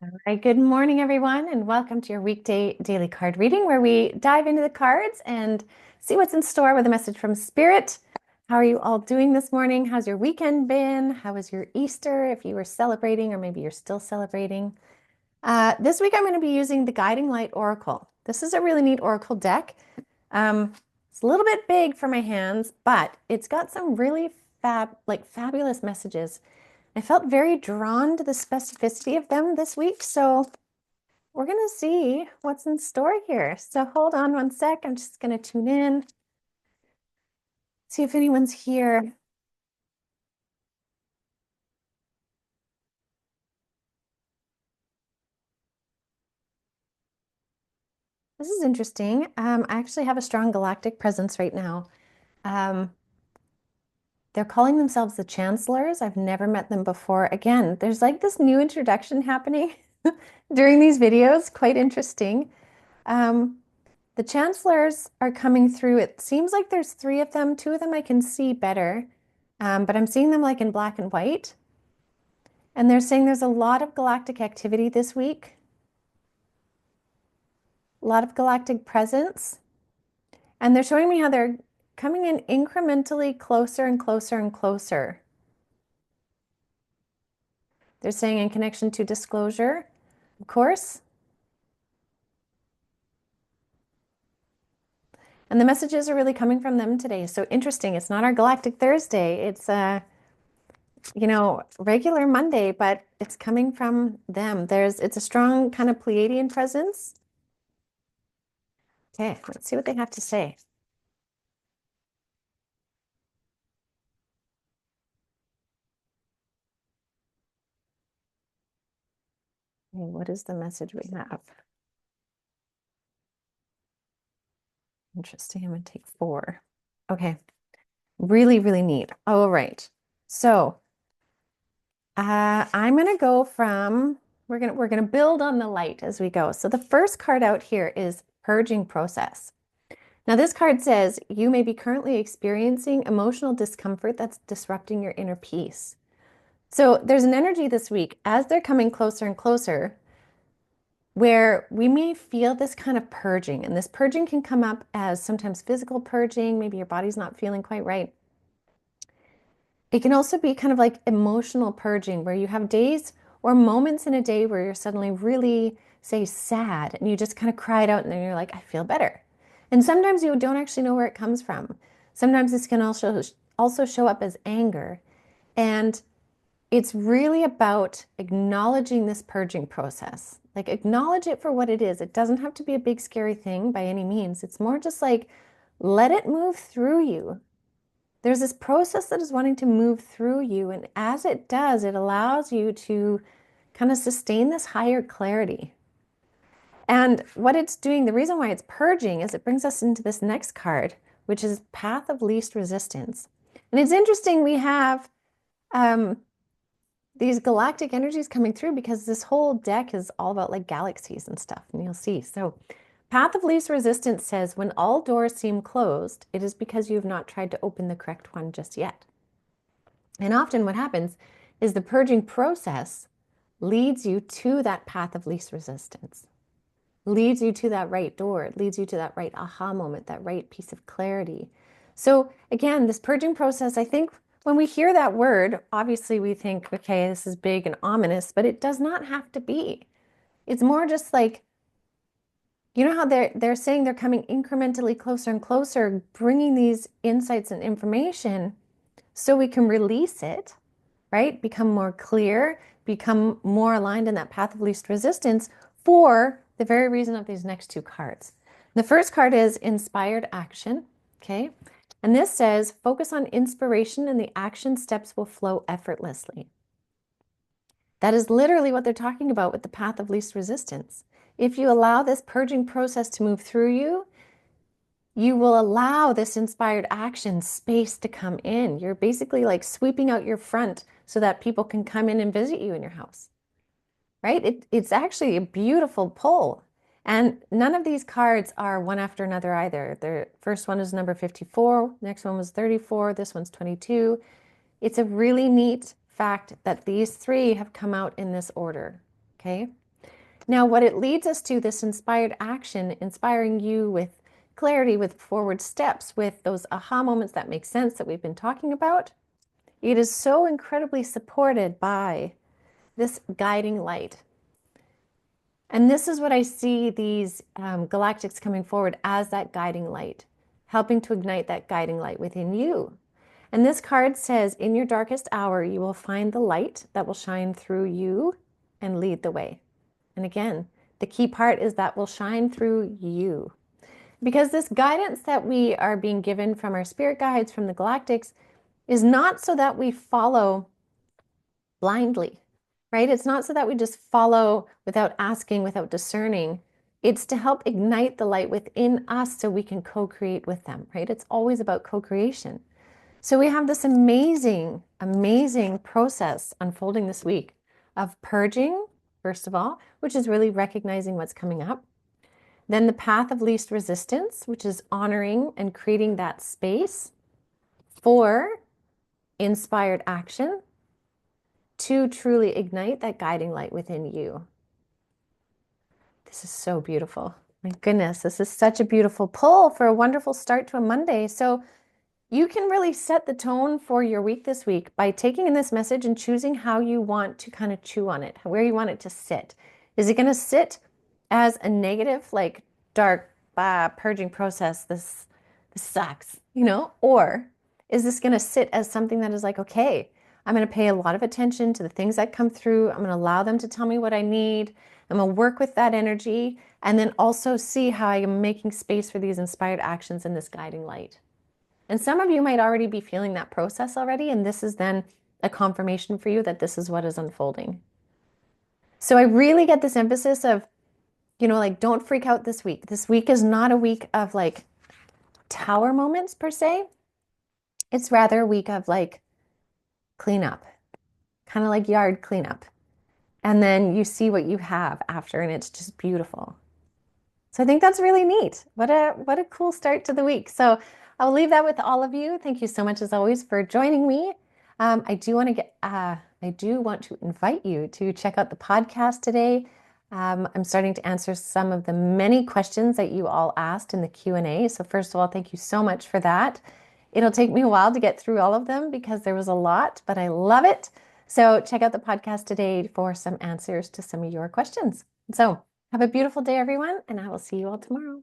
All right, good morning, everyone, and welcome to your weekday daily card reading where we dive into the cards and see what's in store with a message from Spirit. How are you all doing this morning? How's your weekend been? How was your Easter if you were celebrating, or maybe you're still celebrating? This week I'm going to be using the Guiding Light Oracle. This is a really neat Oracle deck. It's a little bit big for my hands, but it's got some really fabulous messages. I felt very drawn to the specificity of them this week, so we're going to see what's in store here. So hold on one sec. I'm just going to tune in, see if anyone's here. This is interesting. I actually have a strong galactic presence right now. Um, they're calling themselves the Chancellors. I've never met them before. Again, there's like this new introduction happening during these videos. Quite interesting. Um, The Chancellors are coming through. It seems like there's three of them. Two of them I can see better, but I'm seeing them like in black and white. And they're saying there's a lot of galactic activity this week, a lot of galactic presence. And they're showing me how they're coming in incrementally closer and closer and closer. They're saying in connection to disclosure, of course. And the messages are really coming from them today. So interesting. It's not our Galactic Thursday. It's regular Monday, but it's coming from them. It's a strong kind of Pleiadian presence. Okay, let's see what they have to say. Okay, what is the message we have? Interesting. I'm going to take 4. Okay, really, really neat. All right. So I'm going to go from, we're gonna build on the light as we go. So the first card out here is purging process. Now this card says you may be currently experiencing emotional discomfort that's disrupting your inner peace. So there's an energy this week as they're coming closer and closer where we may feel this kind of purging. And this purging can come up as sometimes physical purging, maybe your body's not feeling quite right. It can also be kind of like emotional purging where you have days or moments in a day where you're suddenly really, say, sad and you just kind of cry it out and then you're like, I feel better. And sometimes you don't actually know where it comes from. Sometimes this can also show up as anger. And it's really about acknowledging this purging process. Like acknowledge it for what it is. It doesn't have to be a big scary thing by any means. It's more just like let it move through you. There's this process that is wanting to move through you. And as it does, it allows you to kind of sustain this higher clarity. And what it's doing, the reason why it's purging is it brings us into this next card, which is Path of Least Resistance. And it's interesting, we have these galactic energies coming through because this whole deck is all about like galaxies and stuff, and you'll see. So Path of Least Resistance says, when all doors seem closed, it is because you have not tried to open the correct one just yet. And often what happens is the purging process leads you to that path of least resistance, leads you to that right door, it leads you to that right aha moment, that right piece of clarity. So again, this purging process, I think when we hear that word, obviously we think, okay, this is big and ominous, but it does not have to be. It's more just like, you know how they're saying they're coming incrementally closer and closer, bringing these insights and information so we can release it, right? Become more clear, become more aligned in that path of least resistance for the very reason of these next 2 cards. The first card is Inspired Action, okay? And this says, focus on inspiration and the action steps will flow effortlessly. That is literally what they're talking about with the path of least resistance. If you allow this purging process to move through you, you will allow this inspired action space to come in. You're basically like sweeping out your front so that people can come in and visit you in your house, right? It's actually a beautiful pull. And none of these cards are one after another either. The first one is number 54, next one was 34, this one's 22. It's a really neat fact that these 3 have come out in this order, okay? Now, what it leads us to, this inspired action, inspiring you with clarity, with forward steps, with those aha moments that make sense that we've been talking about, it is so incredibly supported by this guiding light. And this is what I see these galactics coming forward as, that guiding light, helping to ignite that guiding light within you. And this card says, in your darkest hour, you will find the light that will shine through you and lead the way. And again, the key part is that will shine through you. Because this guidance that we are being given from our spirit guides, from the galactics, is not so that we follow blindly, right? It's not so that we just follow without asking, without discerning. It's to help ignite the light within us so we can co-create with them, right? It's always about co-creation. So we have this amazing, amazing process unfolding this week of purging, first of all, which is really recognizing what's coming up. Then the path of least resistance, which is honoring and creating that space for inspired action to truly ignite that guiding light within you. This is so beautiful. My goodness, this is such a beautiful pull for a wonderful start to a Monday. So you can really set the tone for your week this week by taking in this message and choosing how you want to kind of chew on it, where you want it to sit. Is it going to sit as a negative, like dark, purging process? This sucks, or is this going to sit as something that is like, okay, I'm going to pay a lot of attention to the things that come through. I'm going to allow them to tell me what I need. I'm going to work with that energy and then also see how I am making space for these inspired actions in this guiding light. And some of you might already be feeling that process already, and this is then a confirmation for you that this is what is unfolding. So I really get this emphasis of, like, don't freak out this week. This week is not a week of like tower moments per se. It's rather a week of like cleanup, kind of like yard cleanup. And then you see what you have after, and it's just beautiful. So I think that's really neat. What a cool start to the week. So I'll leave that with all of you. Thank you so much, as always, for joining me. I do want to invite you to check out the podcast today. I'm starting to answer some of the many questions that you all asked in the Q&A. So first of all, thank you so much for that. It'll take me a while to get through all of them because there was a lot, but I love it. So check out the podcast today for some answers to some of your questions. So have a beautiful day, everyone, and I will see you all tomorrow.